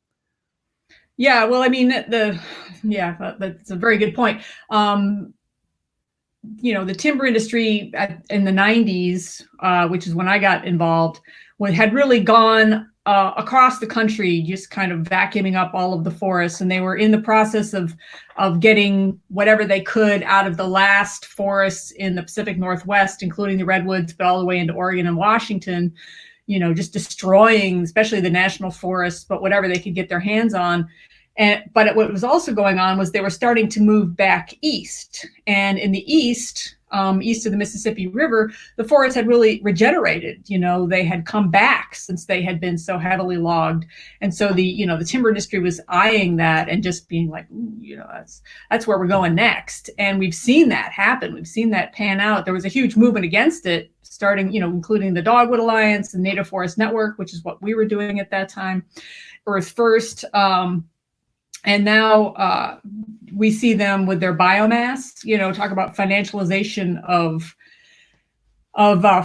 Yeah, well, I mean, that's a very good point. The timber industry in the 90s, which is when I got involved, had really gone across the country, just kind of vacuuming up all of the forests. And they were in the process of getting whatever they could out of the last forests in the Pacific Northwest, including the redwoods, but all the way into Oregon and Washington, just destroying, especially the national forests, but whatever they could get their hands on. But what was also going on was they were starting to move back east. And in the east, east of the Mississippi River, the forests had really regenerated. They had come back since they had been so heavily logged. And so the timber industry was eyeing that and just being like, that's where we're going next. And we've seen that happen. We've seen that pan out. There was a huge movement against it, starting, including the Dogwood Alliance, the Native Forest Network, which is what we were doing at that time, Earth First. And now we see them with their biomass, talk about financialization of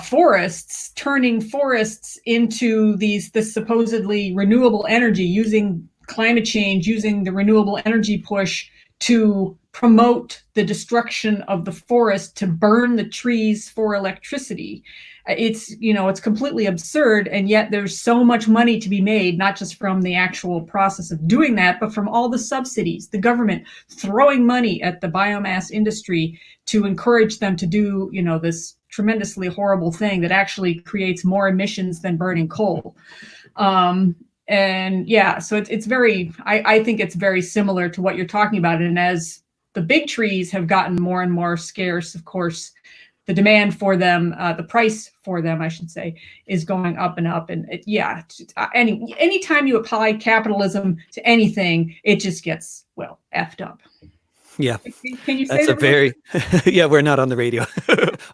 forests, turning forests into this supposedly renewable energy, using climate change, using the renewable energy push to promote the destruction of the forest, to burn the trees for electricity. It's completely absurd. And yet there's so much money to be made, not just from the actual process of doing that, but from all the subsidies, the government throwing money at the biomass industry to encourage them to do, this tremendously horrible thing that actually creates more emissions than burning coal. And yeah, so it's very, I think it's very similar to what you're talking about. And as the big trees have gotten more and more scarce, of course, the demand for them, the price for them, I should say, is going up and up. And anytime you apply capitalism to anything, it just gets, effed up. Yeah. Can you say that? Yeah, we're not on the radio,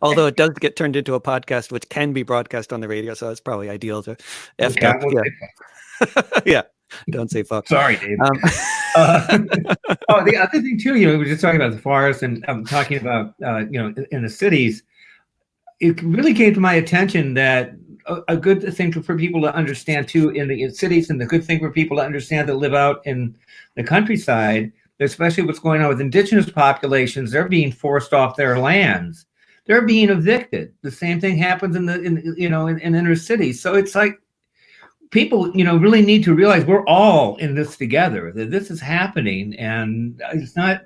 although it does get turned into a podcast, which can be broadcast on the radio. So it's probably ideal to effed up. Yeah. Don't say fuck. Sorry, Dave. The other thing too, we were just talking about the forest, and I'm talking about, in the cities. It really came to my attention that a good thing for people to understand too in the cities, and the good thing for people to understand that live out in the countryside, especially what's going on with indigenous populations. They're being forced off their lands. They're being evicted. The same thing happens in inner cities. So it's like, people, really need to realize we're all in this together, that this is happening, and it's not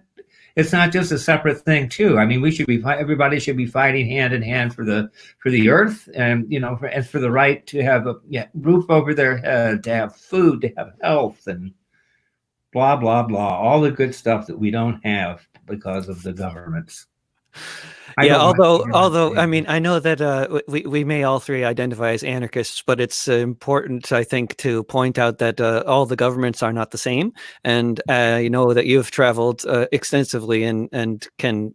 just a separate thing too. I mean, everybody should be fighting hand in hand for the earth, and, and for the right to have a roof over their head, to have food, to have health, and blah, blah, blah, all the good stuff that we don't have because of the governments. Yeah, although I mean, I know that we may all three identify as anarchists, but it's important, I think, to point out that all the governments are not the same, and that you've traveled extensively and can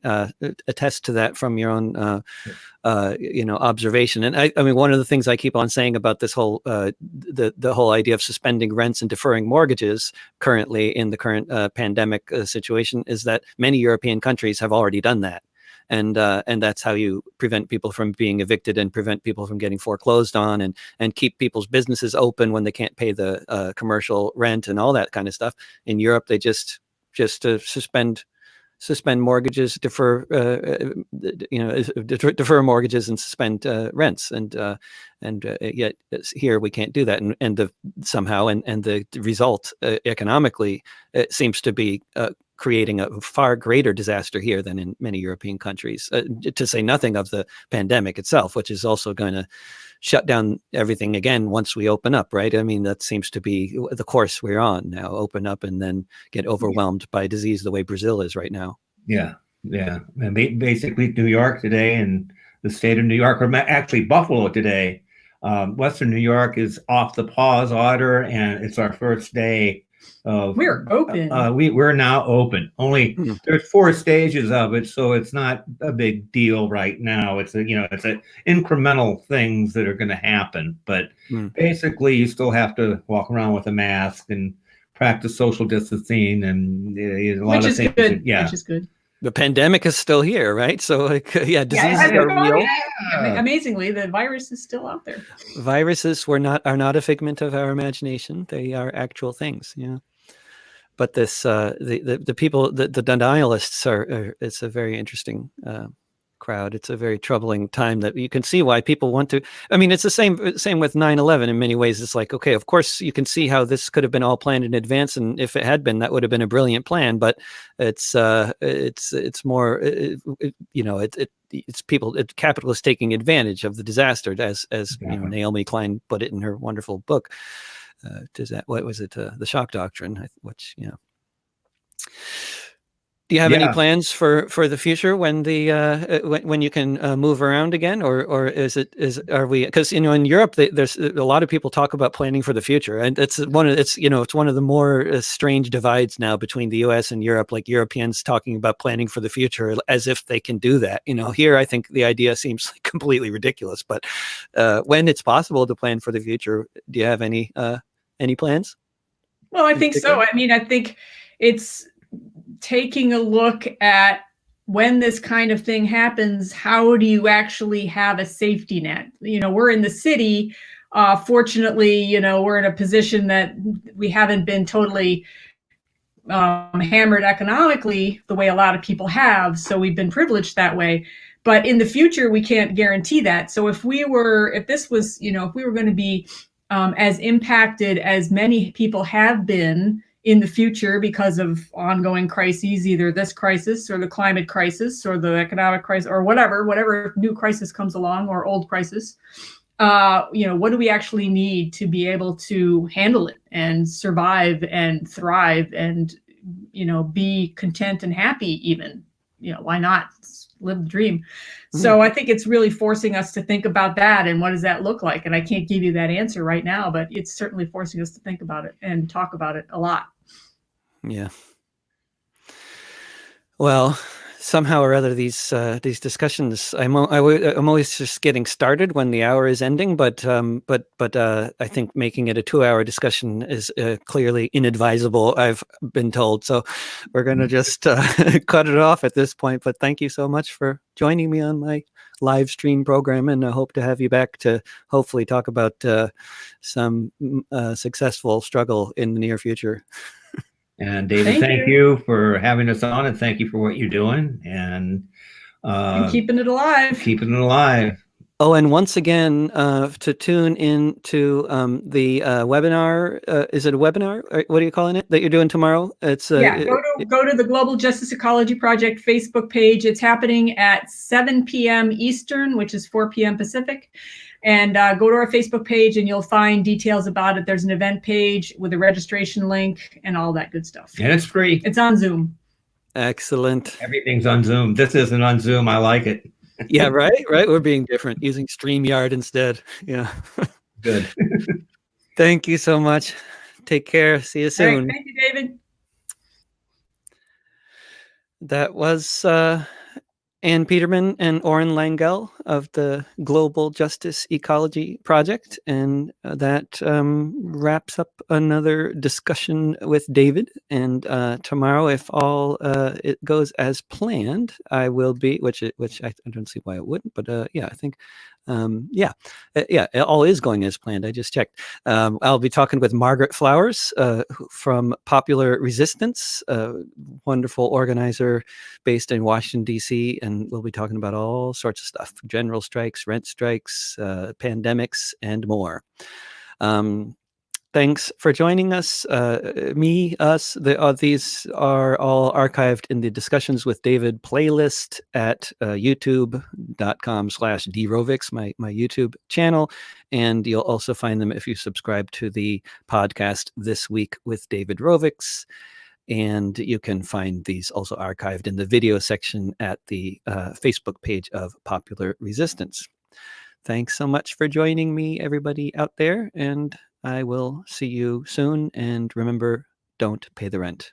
attest to that from your own observation. And I mean, one of the things I keep on saying about this whole the whole idea of suspending rents and deferring mortgages currently in the current pandemic situation is that many European countries have already done that. And that's how you prevent people from being evicted and prevent people from getting foreclosed on, and keep people's businesses open when they can't pay the commercial rent and all that kind of stuff. In Europe, they just suspend suspend mortgages, defer defer mortgages and suspend rents, and yet here we can't do that, and the result economically, it seems to be creating a far greater disaster here than in many European countries, to say nothing of the pandemic itself, which is also going to shut down everything again once we open up, right? I mean, that seems to be the course we're on now: open up and then get overwhelmed by disease the way Brazil is right now. Yeah. And basically New York today, and the state of New York, or actually Buffalo today, Western New York is off the pause order, and it's our first day of we're open. We're now open. Only there's 4 stages of it, so it's not a big deal right now. It's it's incremental things that are going to happen, but basically you still have to walk around with a mask and practice social distancing, and a lot of things. Good. Yeah, which is good. The pandemic is still here, right? So, diseases are real. Amazingly, the virus is still out there. Viruses are not a figment of our imagination; they are actual things. Yeah. But this, the people, the denialists are. It's a very interesting crowd. It's a very troubling time that you can see why people want to. I mean, it's the same with 9/11 in many ways. It's like, okay, of course you can see how this could have been all planned in advance, and if it had been, that would have been a brilliant plan. But it's more, it's people, capitalists taking advantage of the disaster, as Naomi Klein put it in her wonderful book. What was it? The Shock Doctrine, which. Do you have any plans for the future when when you can move around again, or are we? Because in Europe there's a lot of people talk about planning for the future, and it's one of the more strange divides now between the U.S. and Europe. Like Europeans talking about planning for the future as if they can do that. Here I think the idea seems completely ridiculous. But when it's possible to plan for the future, do you have any plans? Well, I think so. I mean, I think it's taking a look at when this kind of thing happens, how do you actually have a safety net? We're in the city. Fortunately, we're in a position that we haven't been totally hammered economically the way a lot of people have. So we've been privileged that way. But in the future, we can't guarantee that. So if we were going to be as impacted as many people have been in the future because of ongoing crises, either this crisis or the climate crisis or the economic crisis or whatever new crisis comes along, or old crisis, what do we actually need to be able to handle it and survive and thrive and, be content and happy even? Why not live the dream? So I think it's really forcing us to think about that, and what does that look like? And I can't give you that answer right now, but it's certainly forcing us to think about it and talk about it a lot. Yeah. Well, somehow or other, these discussions, I'm always just getting started when the hour is ending, but I think making it a 2-hour discussion is clearly inadvisable, I've been told. So we're going to just cut it off at this point. But thank you so much for joining me on my live stream program, and I hope to have you back to hopefully talk about some successful struggle in the near future. And David, thank you for having us on, and thank you for what you're doing, and keeping it alive. Oh, and once again, to tune in to the webinar. Is it a webinar? Or what are you calling it that you're doing tomorrow? It's go to the Global Justice Ecology Project Facebook page. It's happening at 7 p.m. Eastern, which is 4 p.m. Pacific. And go to our Facebook page and you'll find details about it. There's an event page with a registration link and all that good stuff. And it's free. It's on Zoom. Excellent. Everything's on Zoom. This isn't on Zoom. I like it. Yeah, right. We're being different, using StreamYard instead. Yeah. Good. Thank you so much. Take care. See you soon. Right, thank you, David. That was Ann Petermann and Orin Langelle of the Global Justice Ecology Project. And that wraps up another discussion with David. And tomorrow, if all it goes as planned, I will be, which I don't see why it wouldn't, but yeah, I think Yeah, all is going as planned. I just checked. I'll be talking with Margaret Flowers from Popular Resistance, a wonderful organizer based in Washington, D.C., and we'll be talking about all sorts of stuff: general strikes, rent strikes, pandemics, and more. Thanks for joining us. These are all archived in the Discussions with David playlist at youtube.com/drovics, my YouTube channel. And you'll also find them if you subscribe to the podcast This Week with David Rovics. And you can find these also archived in the video section at the Facebook page of Popular Resistance. Thanks so much for joining me, everybody out there, and I will see you soon. And remember, don't pay the rent.